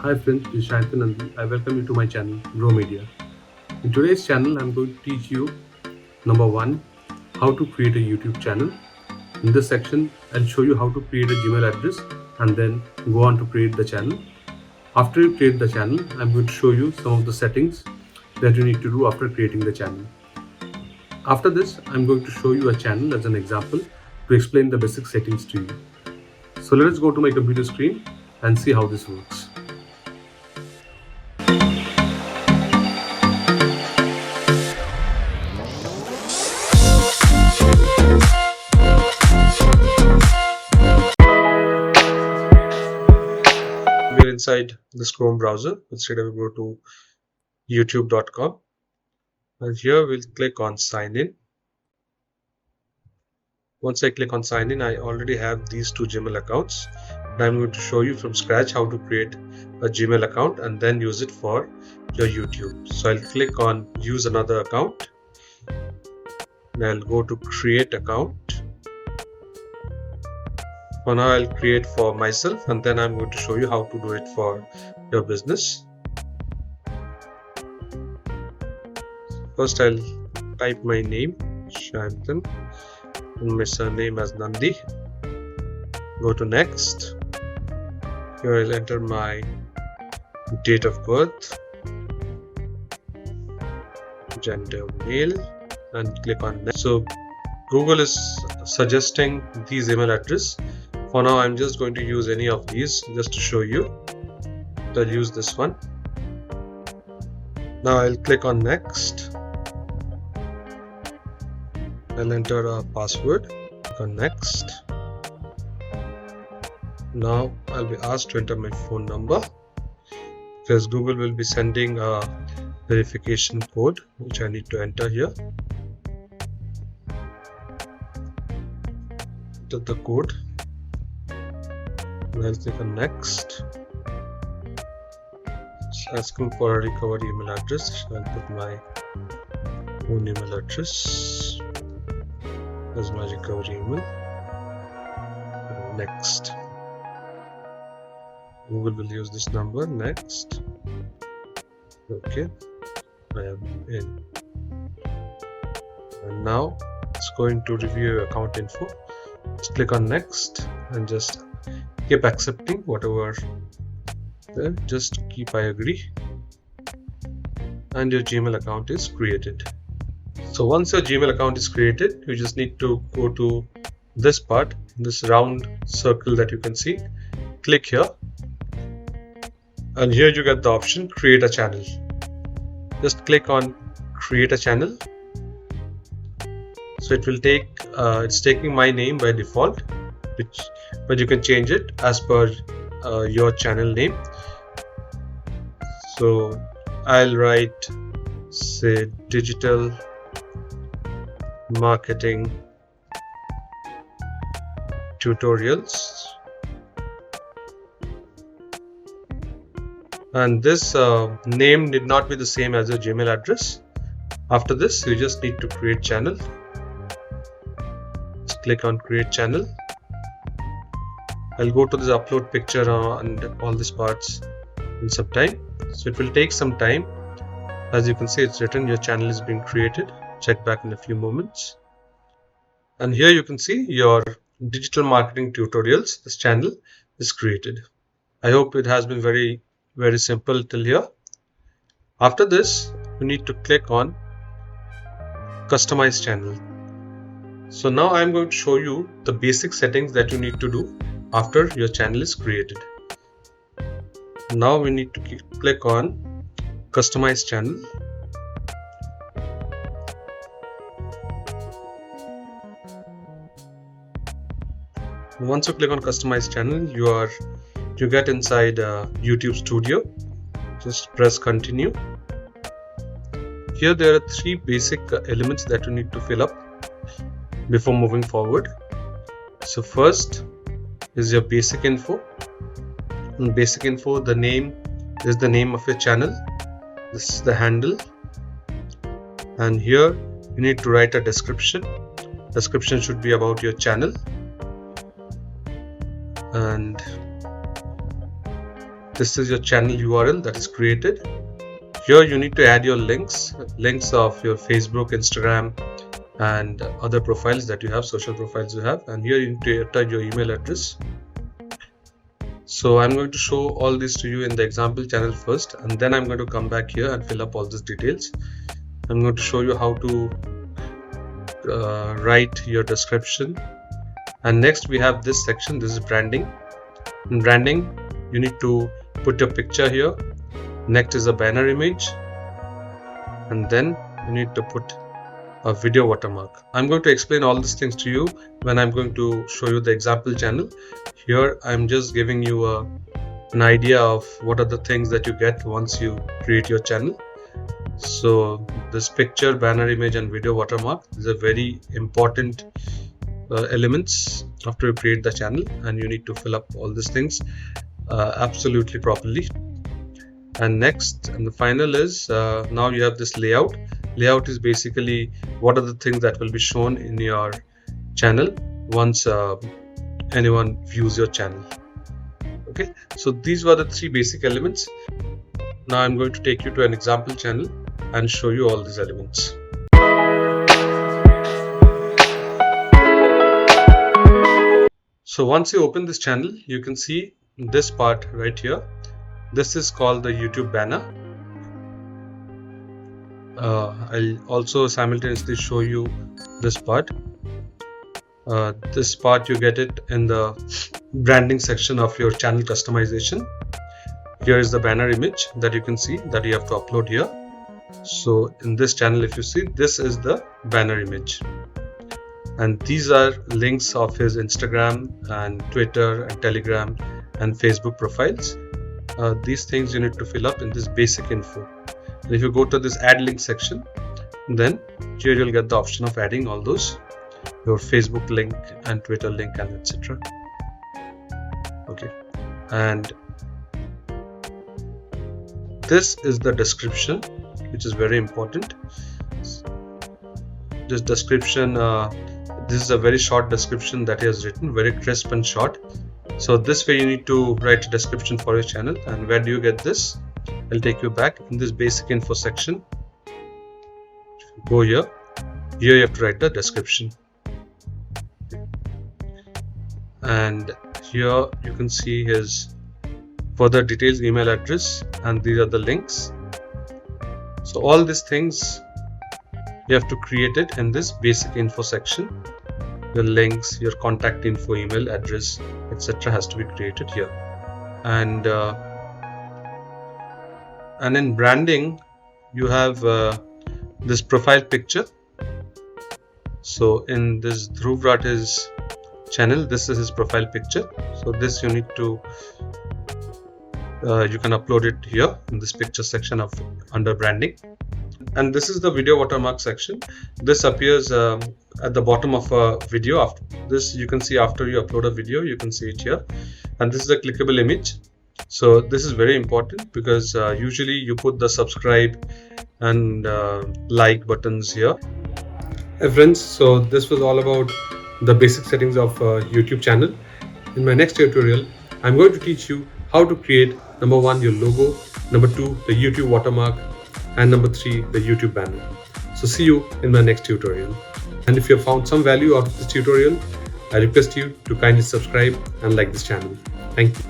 Hi friends, this is Shantanu Nandi. I welcome you to my channel, Grow Media. In today's channel, I'm going to teach you number one, how to create a YouTube channel. In this section, I'll show you how to create a Gmail address and then go on to create the channel. After you create the channel, I'm going to show you some of the settings that you need to do after creating the channel. After this, I'm going to show you a channel as an example to explain the basic settings to you. So let's go to my computer screen and see how this works. We're inside this Chrome browser. Instead, I will go to youtube.com and here we'll click on sign in. Once I click on sign in, I already have these two Gmail accounts. I'm going to show you from scratch how to create a Gmail account and then use it for your YouTube. So I'll click on use another account and I'll go to create account. For now, I'll create for myself and then I'm going to show you how to do it for your business. First, I'll type my name, Shantanu, and my surname as Nandi. Go to next. Here I'll enter my date of birth, gender male, and click on next. So Google is suggesting these email address. For now, I'm just going to use any of these just to show you. I'll use this one. Now I'll click on next. I'll enter a password. Click on next. Now I'll be asked to enter my phone number because Google will be sending a verification code which I need to enter here. Enter the code. I'll click on next. It's asking for a recovered email address. I'll put my own email address as my recovery email. Next. Google will use this number. Next. Okay. I am in. And now it's going to review your account info. Just click on next and just keep accepting whatever there. Just keep I agree and your Gmail account is created. So once your Gmail account is created, you just need to go to this part, this round circle that you can see. Click here and here you get the option create a channel. Just click on create a channel. So it will take it's taking my name by default, but you can change it as per your channel name. So I'll write, say, digital marketing tutorials, and this name need not be the same as your Gmail address. After this, you just need to create channel. Just click on create channel. I'll go to this upload picture and all these parts in some time. So it will take some time. As you can see, it's written your channel is being created. Check back in a few moments. And here you can see your digital marketing tutorials. This channel is created. I hope it has been very simple till here. After this, you need to click on customize channel. So now I'm going to show you the basic settings that you need to do after your channel is created. Now we need to click on customize channel. Once you click on customize channel, you get inside YouTube Studio. Just press continue. Here there are three basic elements that you need to fill up before moving forward. So first is your basic info. In basic info, the name is the name of your channel. This is the handle, and here you need to write a description. Description should be about your channel, and This is your channel URL that is created. Here you need to add your links of your Facebook, Instagram, and other profiles that you have, social profiles you have, and here you need to enter your email address. So I'm going to show all this to you in the example channel first, and then I'm going to come back here and fill up all these details. I'm going to show you how to write your description. And next we have this section. This is branding. In branding, you need to put your picture here. Next is a banner image, and then you need to put a video watermark. I'm going to explain all these things to you when I'm going to show you the example channel. Here I'm just giving you an idea of what are the things that you get once you create your channel. So this picture, banner image, and video watermark is a very important elements after you create the channel, and you need to fill up all these things absolutely properly. And next and the final is now you have this layout. Layout is basically what are the things that will be shown in your channel once anyone views your channel. Okay, so these were the three basic elements. Now I'm going to take you to an example channel and show you all these elements. So once you open this channel, you can see this part right here. This is called the YouTube banner. I'll also simultaneously show you this part. This part you get it in the branding section of your channel customization. Here is the banner image that you can see that you have to upload here. So in this channel, if you see, this is the banner image, and these are links of his Instagram and Twitter and Telegram and Facebook profiles. These things you need to fill up in this basic info. And if you go to this add link section, then here you'll get the option of adding all those, your Facebook link and Twitter link and etc. Okay, and this is the description, which is very important. This description, this is a very short description that he has written, very crisp and short. So this way you need to write a description for your channel. And where do you get this? I'll take you back in this basic info section. Go here. Here you have to write the description. And here you can see his further details, email address, and these are the links. So all these things you have to create it in this basic info section. Your links, your contact info, email address, etc. has to be created here. And in branding, you have this profile picture. So in this Dhruv Rathe's channel, this is his profile picture. So this you need to you can upload it here in this picture section of under branding. And this is the video watermark section. This appears at the bottom of a video. After this, you can see after you upload a video, you can see it here. And this is a clickable image. So this is very important because usually you put the subscribe and like buttons here. Hey friends, so this was all about the basic settings of YouTube channel. In my next tutorial, I'm going to teach you how to create number 1 your logo, number 2 the YouTube watermark, and number 3 the YouTube banner. So see you in my next tutorial. And if you have found some value out of this tutorial, I request you to kindly subscribe and like this channel. Thank you.